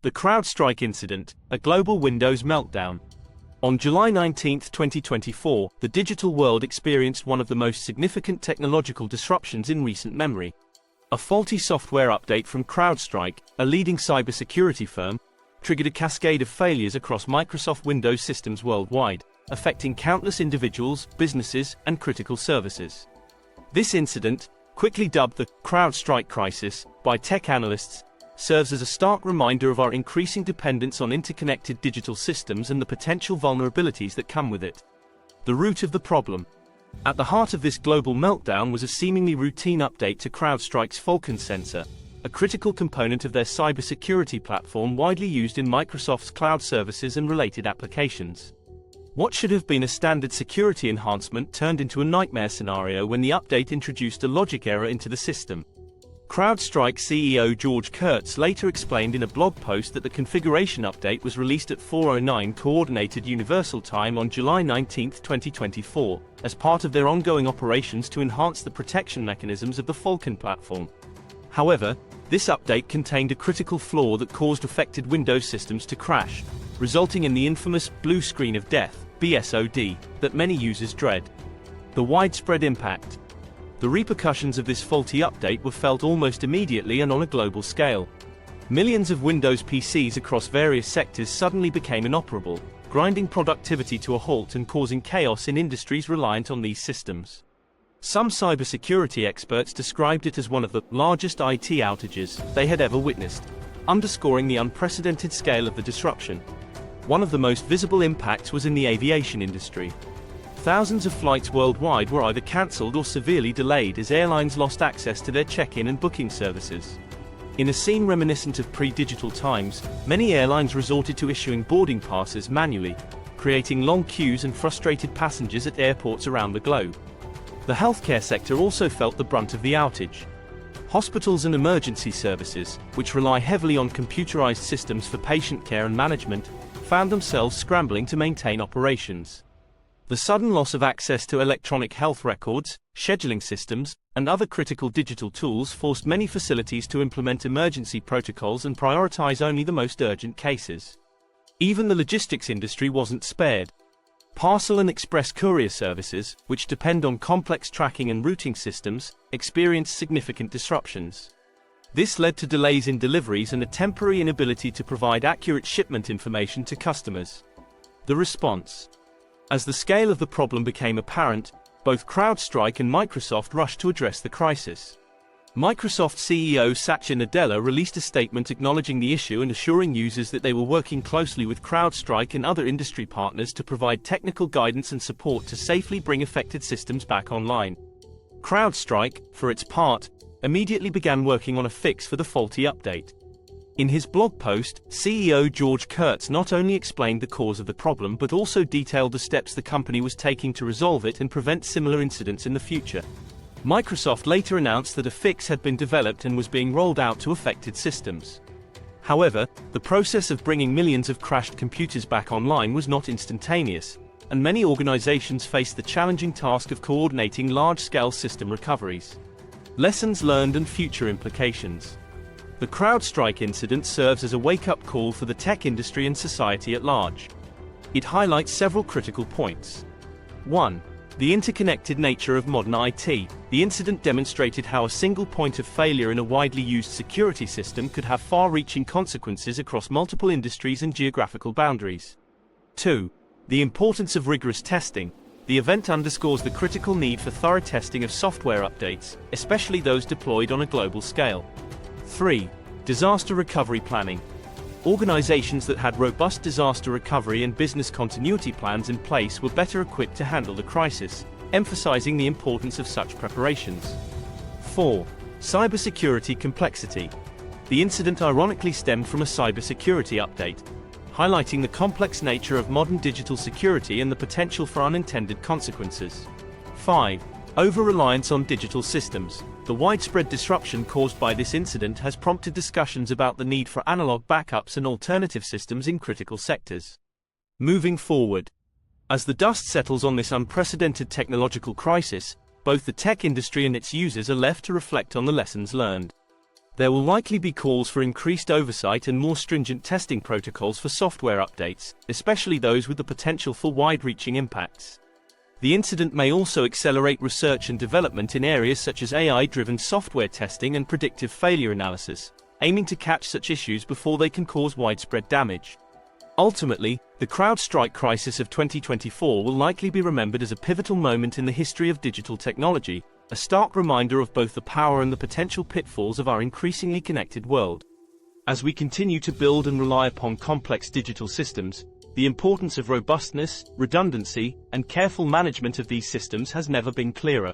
The CrowdStrike incident, a global Windows meltdown. On July 19, 2024, the digital world experienced one of the most significant technological disruptions in recent memory. A faulty software update from CrowdStrike, a leading cybersecurity firm, triggered a cascade of failures across Microsoft Windows systems worldwide, affecting countless individuals, businesses, and critical services. This incident, quickly dubbed the CrowdStrike Crisis by tech analysts, serves as a stark reminder of our increasing dependence on interconnected digital systems and the potential vulnerabilities that come with it. The root of the problem. At the heart of this global meltdown was a seemingly routine update to CrowdStrike's Falcon sensor, a critical component of their cybersecurity platform widely used in Microsoft's cloud services and related applications. What should have been a standard security enhancement turned into a nightmare scenario when the update introduced a logic error into the system. CrowdStrike CEO George Kurtz later explained in a blog post that the configuration update was released at 4:09 Coordinated Universal Time on July 19, 2024, as part of their ongoing operations to enhance the protection mechanisms of the Falcon platform. However, this update contained a critical flaw that caused affected Windows systems to crash, resulting in the infamous blue screen of death, BSOD, that many users dread. The widespread impact. The repercussions of this faulty update were felt almost immediately and on a global scale. Millions of Windows PCs across various sectors suddenly became inoperable, grinding productivity to a halt and causing chaos in industries reliant on these systems. Some cybersecurity experts described it as one of the largest IT outages they had ever witnessed, underscoring the unprecedented scale of the disruption. One of the most visible impacts was in the aviation industry. Thousands of flights worldwide were either cancelled or severely delayed as airlines lost access to their check-in and booking services. In a scene reminiscent of pre-digital times, many airlines resorted to issuing boarding passes manually, creating long queues and frustrated passengers at airports around the globe. The healthcare sector also felt the brunt of the outage. Hospitals and emergency services, which rely heavily on computerized systems for patient care and management, found themselves scrambling to maintain operations. The sudden loss of access to electronic health records, scheduling systems, and other critical digital tools forced many facilities to implement emergency protocols and prioritize only the most urgent cases. Even the logistics industry wasn't spared. Parcel and express courier services, which depend on complex tracking and routing systems, experienced significant disruptions. This led to delays in deliveries and a temporary inability to provide accurate shipment information to customers. The response. As the scale of the problem became apparent, both CrowdStrike and Microsoft rushed to address the crisis. Microsoft CEO Satya Nadella released a statement acknowledging the issue and assuring users that they were working closely with CrowdStrike and other industry partners to provide technical guidance and support to safely bring affected systems back online. CrowdStrike, for its part, immediately began working on a fix for the faulty update. In his blog post, CEO George Kurtz not only explained the cause of the problem but also detailed the steps the company was taking to resolve it and prevent similar incidents in the future. Microsoft later announced that a fix had been developed and was being rolled out to affected systems. However, the process of bringing millions of crashed computers back online was not instantaneous, and many organizations faced the challenging task of coordinating large-scale system recoveries. Lessons learned and future implications. The CrowdStrike incident serves as a wake-up call for the tech industry and society at large. It highlights several critical points. 1. The interconnected nature of modern IT. The incident demonstrated how a single point of failure in a widely used security system could have far-reaching consequences across multiple industries and geographical boundaries. 2. The importance of rigorous testing. The event underscores the critical need for thorough testing of software updates, especially those deployed on a global scale. 3. Disaster recovery planning. Organizations that had robust disaster recovery and business continuity plans in place were better equipped to handle the crisis, emphasizing the importance of such preparations. 4. Cybersecurity complexity. The incident ironically stemmed from a cybersecurity update, highlighting the complex nature of modern digital security and the potential for unintended consequences. 5. Over-reliance on digital systems. The widespread disruption caused by this incident has prompted discussions about the need for analog backups and alternative systems in critical sectors. Moving forward. As the dust settles on this unprecedented technological crisis, both the tech industry and its users are left to reflect on the lessons learned. There will likely be calls for increased oversight and more stringent testing protocols for software updates, especially those with the potential for wide-reaching impacts. The incident may also accelerate research and development in areas such as AI-driven software testing and predictive failure analysis, aiming to catch such issues before they can cause widespread damage. Ultimately, the CrowdStrike crisis of 2024 will likely be remembered as a pivotal moment in the history of digital technology, a stark reminder of both the power and the potential pitfalls of our increasingly connected world. As we continue to build and rely upon complex digital systems, the importance of robustness, redundancy, and careful management of these systems has never been clearer.